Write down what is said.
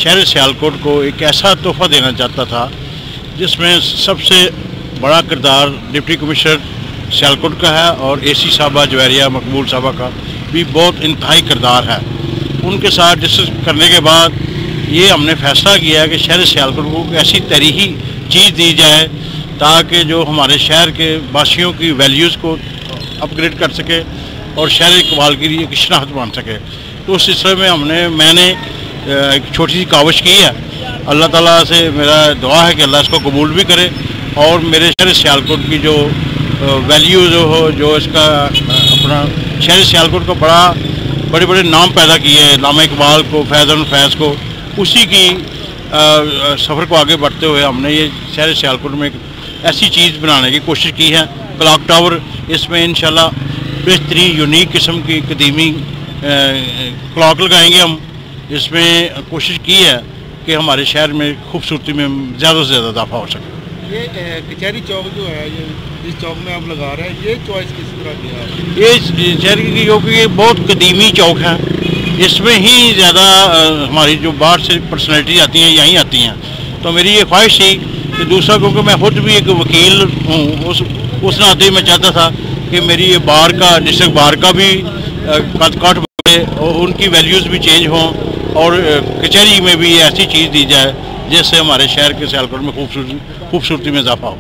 शहर सियालकोट को एक ऐसा तोहफ़ा देना चाहता था जिसमें सबसे बड़ा किरदार डिप्टी कमिश्नर सियालकोट का है और एसी साहबा जवेरिया मकबूल साहबा का भी बहुत इंतहाई किरदार है। उनके साथ डिस्कस करने के बाद ये हमने फैसला किया है कि शहर सियालकोट को ऐसी तरीही चीज़ दी जाए ताकि जो हमारे शहर के वासियों की वैल्यूज़ को अपग्रेड कर सके और शहर इकबाल के लिए एक शनाख्त बन सके। तो उस सिलसिले में मैंने एक छोटी सी काविश की है। अल्लाह ताला से मेरा दुआ है कि अल्लाह इसको कबूल भी करे और मेरे शहर सियालकोट की जो वैल्यूज़ हो, जो इसका अपना शहर सियालकोट को बड़े बड़े नाम पैदा किए हैं, अल्लामा इकबाल को, फैज़ को, उसी की सफ़र को आगे बढ़ते हुए हमने ये शहर सियालकोट में एक ऐसी चीज़ बनाने की कोशिश की है। क्लॉक टावर, इसमें इंशाल्लाह बेहतरीन यूनिक किस्म की कदीमी क्लॉक लगाएंगे हम। इसमें कोशिश की है कि हमारे शहर में खूबसूरती में ज़्यादा से ज़्यादा इजाफा हो सके। ये कचहरी चौक जो है, ये इस चौक में आप लगा रहे हैं, ये चॉइस किस तरह की है? ये शहर की क्योंकि ये बहुत कदीमी चौक है, इसमें ही ज़्यादा हमारी जो बाहर से पर्सनैलिटी आती हैं यहीं आती हैं। तो मेरी ये ख्वाहिश थी कि दूसरा, क्योंकि मैं खुद भी एक वकील हूँ, उस नाते मैं चाहता था कि मेरी ये बार का, डिस्ट्रिक्ट बार का भी काट बढ़े और उनकी वैल्यूज़ भी चेंज हों और कचहरी में भी ऐसी चीज़ दी जाए जिससे हमारे शहर के सियालकोट में खूबसूरती में इजाफा हो।